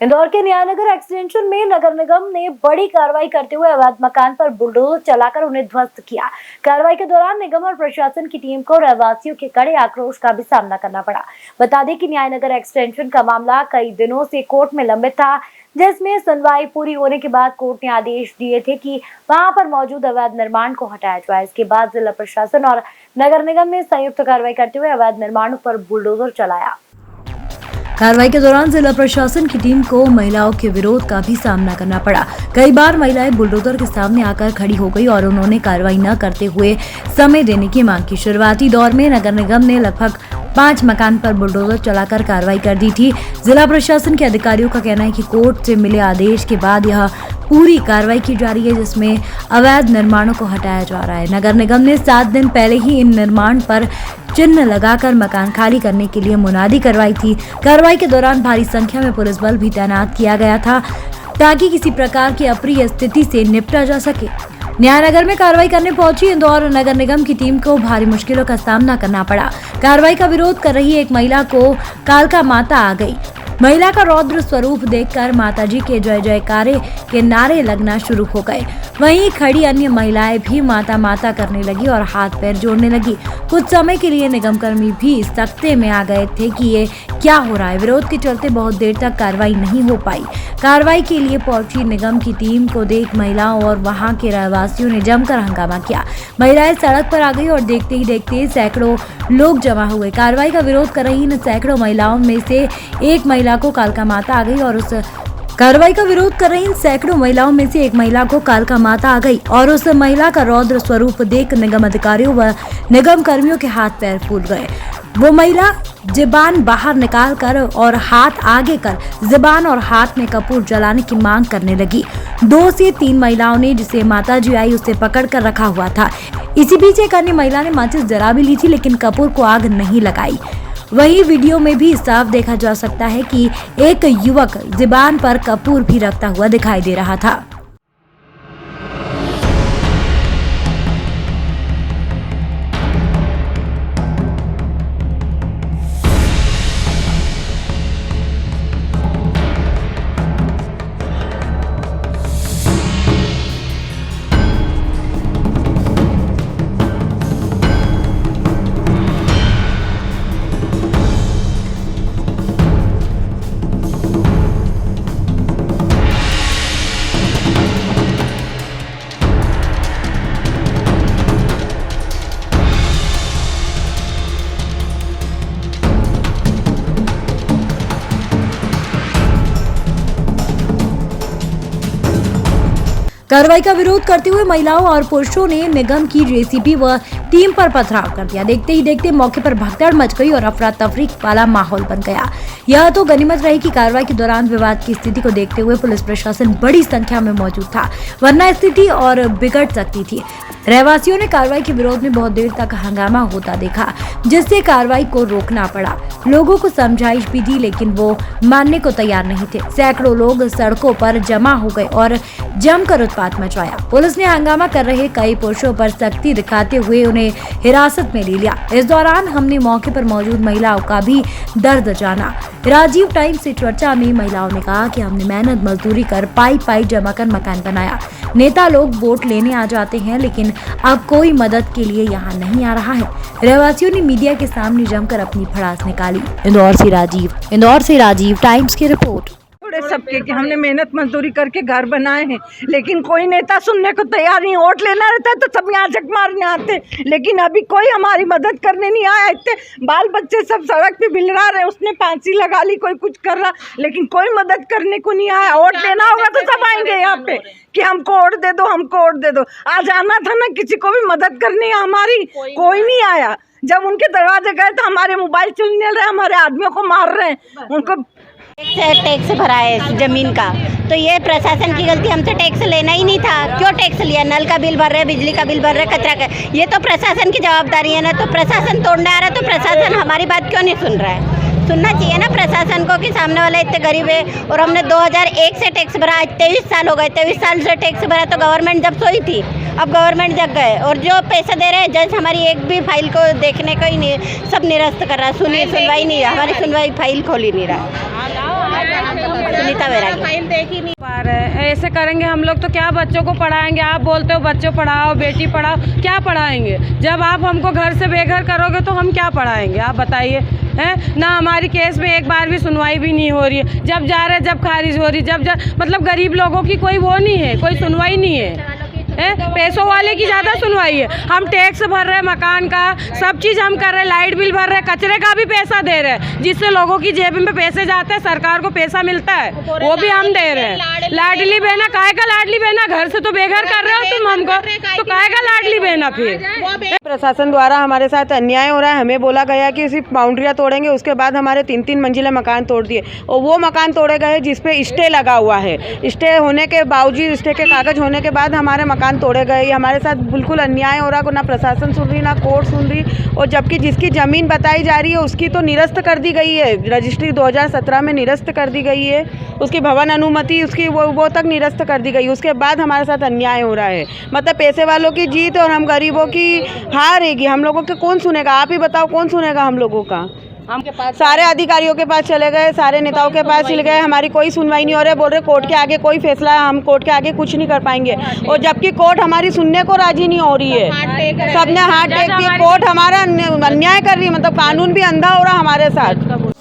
इंदौर के न्यायनगर एक्सटेंशन में नगर निगम ने बड़ी कार्रवाई करते हुए अवैध मकान पर बुलडोजर चलाकर उन्हें ध्वस्त किया। कार्रवाई के दौरान निगम और प्रशासन की टीम को रहवासियों के कड़े आक्रोश का भी सामना करना पड़ा। बता दें कि न्यायनगर एक्सटेंशन का मामला कई दिनों से कोर्ट में लंबित था, जिसमें सुनवाई पूरी होने के बाद कोर्ट ने आदेश दिए थे कि वहां पर मौजूद अवैध निर्माण को हटाया जाए। इसके बाद जिला प्रशासन और नगर निगम ने संयुक्त कार्रवाई करते हुए अवैध निर्माणों पर बुलडोजर चलाया। कार्रवाई के दौरान जिला प्रशासन की टीम को महिलाओं के विरोध का भी सामना करना पड़ा। कई बार महिलाएं बुलडोजर के सामने आकर खड़ी हो गई और उन्होंने कार्रवाई न करते हुए समय देने की मांग की। शुरुआती दौर में नगर निगम ने लगभग 5 मकान पर बुलडोजर चलाकर कार्रवाई कर दी थी। जिला प्रशासन के अधिकारियों का कहना है कि कोर्ट से मिले आदेश के बाद यह पूरी कार्रवाई की जा रही है, जिसमें अवैध निर्माणों को हटाया जा रहा है। नगर निगम ने 7 दिन पहले ही इन निर्माण पर चिन्ह लगाकर मकान खाली करने के लिए मुनादी करवाई थी। कार्रवाई के दौरान भारी संख्या में पुलिस बल भी तैनात किया गया था ताकि किसी प्रकार की अप्रिय स्थिति से निपटा जा सके। न्यायनगर में कार्रवाई करने पहुंची इंदौर नगर निगम की टीम को भारी मुश्किलों का सामना करना पड़ा। कार्रवाई का विरोध कर रही एक महिला को कालका माता आ गई। महिला का रौद्र स्वरूप देखकर माताजी के जय जयकारे के नारे लगना शुरू हो गए। वहीं खड़ी अन्य महिलाएं भी माता माता करने लगी और हाथ पैर जोड़ने लगी। कुछ समय के लिए निगम कर्मी भी सख्ते में आ गए थे कि ये क्या हो रहा है। विरोध के चलते बहुत देर तक कार्रवाई नहीं हो पाई। कार्रवाई के लिए पहुंची निगम की टीम को देख महिलाओं और वहां के रहवासियों ने जमकर हंगामा किया। महिलाएं सड़क पर आ गई और देखते ही देखते सैकड़ों लोग जमा हुए। कार्रवाई का विरोध कर रही इन सैकड़ों महिलाओं में से एक महिला को कालका माता आ गई और उस कार्रवाई का विरोध कर रही सैकड़ों महिलाओं में से एक महिला को कालका माता आ गई और उस महिला का रौद्र स्वरूप देख निगम अधिकारियों व निगम कर्मियों के हाथ पैर फूल गए। वो महिला ज़बान बाहर निकाल कर और हाथ आगे कर ज़बान और हाथ में कपूर जलाने की मांग करने लगी। 2 से 3 महिलाओं ने जिसे माताजी आई उसे पकड़ कर रखा हुआ था। इसी बीच एक अन्य महिला ने माचिस जला भी ली थी, लेकिन कपूर को आग नहीं लगाई। वहीं वीडियो में भी साफ देखा जा सकता है कि एक युवक ज़बान पर कपूर भी रखता हुआ दिखाई दे रहा था। कार्रवाई का विरोध करते हुए महिलाओं और पुरुषों ने निगम की जेसीबी व टीम पर पथराव कर दिया। देखते ही देखते मौके पर भगदड़ मच गई और अफरा तफरी वाला माहौल बन गया। यह तो गनीमत रही कि कार्रवाई के दौरान विवाद की स्थिति को देखते हुए पुलिस प्रशासन बड़ी संख्या में मौजूद था, वरना स्थिति और बिगड़ सकती थी। रहवासियों ने कार्रवाई के विरोध में बहुत देर तक हंगामा होता देखा, जिससे कार्रवाई को रोकना पड़ा। लोगों को समझाइश भी दी, लेकिन वो मानने को तैयार नहीं थे। सैकड़ों लोग सड़कों पर जमा हो गए और जमकर उत्पात मचाया। पुलिस ने हंगामा कर रहे कई पुरुषों पर सख्ती दिखाते हुए उन्हें हिरासत में ले लिया। इस दौरान हमने मौके पर मौजूद महिलाओं का भी दर्द जाना। राजीव टाइम्स से चर्चा में महिलाओं ने कहा कि हमने मेहनत मजदूरी कर पाई जमा कर मकान बनाया। नेता लोग वोट लेने आ जाते हैं, लेकिन अब कोई मदद के लिए यहाँ नहीं आ रहा है। रहवासियों ने मीडिया के सामने जमकर अपनी भड़ास निकाली। इंदौर से राजीव टाइम्स की रिपोर्ट। सबके कि हमने मेहनत मजदूरी करके घर बनाए हैं, लेकिन कोई नेता सुनने को तैयार नहीं। वोट लेना रहता है तो सब यहाँ झक मारने आते, लेकिन अभी कोई हमारी मदद करने नहीं आया। इतने बाल बच्चे सब सड़क पे बिलरा रहे, उसने फांसी लगा ली, कोई कुछ कर रहा, लेकिन कोई मदद करने को नहीं आया। वोट लेना होगा तो सब आएंगे यहाँ पे कि हमको वोट दे दो, हमको वोट दे दो। आज आना था ना, किसी को भी मदद करनी है हमारी, कोई नहीं आया। जब उनके दरवाजे गए तो हमारे मोबाइल चलने रहे, हमारे आदमियों को मार रहे हैं। उनको टैक्स भरा है जमीन का, तो ये प्रशासन की गलती। हमसे टैक्स लेना ही नहीं था, क्यों टैक्स लिया? नल का बिल भर रहे, बिजली का बिल भर रहे, कचरा का, ये तो प्रशासन की जवाबदारी है ना। तो प्रशासन तोड़ने आ रहा है तो प्रशासन हमारी बात क्यों नहीं सुन रहा है? सुनना चाहिए ना प्रशासन को कि सामने वाला इतने गरीब है और हमने 2001 से टैक्स भरा, आज 23 साल हो गए। 23 साल से टैक्स भरा तो गवर्नमेंट जब सोई थी, अब गवर्नमेंट जग गए और जो पैसे दे रहे हैं जज हमारी एक भी फाइल को देखने को ही नहीं, सब निरस्त कर रहा है। सुनवाई नहीं, हमारी सुनवाई फाइल खोल ही नहीं रहा। सुनीता वैरागी। फाइल देख ही नहीं पा रहे। ऐसे करेंगे हम लोग तो क्या बच्चों को पढ़ाएंगे? आप बोलते हो बच्चों पढ़ाओ, बेटी पढ़ाओ, क्या पढ़ाएंगे? जब आप हमको घर से बेघर करोगे तो हम क्या पढ़ाएंगे? आप बताइए। हैं ना, हमारी केस में एक बार भी सुनवाई भी नहीं हो रही है। जब जा रहे जब खारिज हो रही, मतलब गरीब लोगों की कोई वो नहीं है, कोई सुनवाई नहीं है। पैसों वाले की ज़्यादा सुनवाई है। हम टैक्स भर रहे हैं, मकान का सब चीज़ हम कर रहे हैं, लाइट बिल भर रहे हैं, कचरे का भी पैसा दे रहे हैं, जिससे लोगों की जेब में पैसे जाते हैं, सरकार को पैसा मिलता है, वो भी हम दे रहे हैं। लाडली बहना, काहे का लाडली बहना? घर से तो बेघर कर रहे हो तुम हमको, तो काहे का लाडली बहना? फिर प्रशासन द्वारा हमारे साथ अन्याय हो रहा है। हमें बोला गया कि सिर्फ बाउंड्रियाँ तोड़ेंगे, उसके बाद हमारे 3-3 मंजिला मकान तोड़ दिए, और वो मकान तोड़े गए जिसपे स्टे लगा हुआ है। स्टे होने के बावजूद, स्टे के कागज होने के बाद हमारे मकान तोड़े गए। ये हमारे साथ बिल्कुल अन्याय हो रहा है। ना प्रशासन सुन रही, ना कोर्ट सुन रही, और जबकि जिसकी ज़मीन बताई जा रही है उसकी तो निरस्त कर दी गई है। रजिस्ट्री 2017 में निरस्त कर दी गई है, उसकी भवन अनुमति उसकी वो तक निरस्त कर दी गई। उसके बाद हमारे साथ अन्याय हो रहा है। मतलब पैसे वालों की जीत और हम गरीबों की हार रहेगी। हम लोगों के कौन सुनेगा? आप ही बताओ, कौन सुनेगा हम लोगों का? सारे अधिकारियों के पास चले गए, सारे नेताओं के पास चले गए, हमारी कोई सुनवाई नहीं हो रही। बोल रहे कोर्ट के आगे कोई फैसला, हम कोर्ट के आगे कुछ नहीं कर पाएंगे, और जबकि कोर्ट हमारी सुनने को राजी नहीं हो रही है। सबने हाथ टेक दिए, कोर्ट हमारा अन्याय कर रही है। मतलब कानून भी अंधा हो रहा हमारे साथ।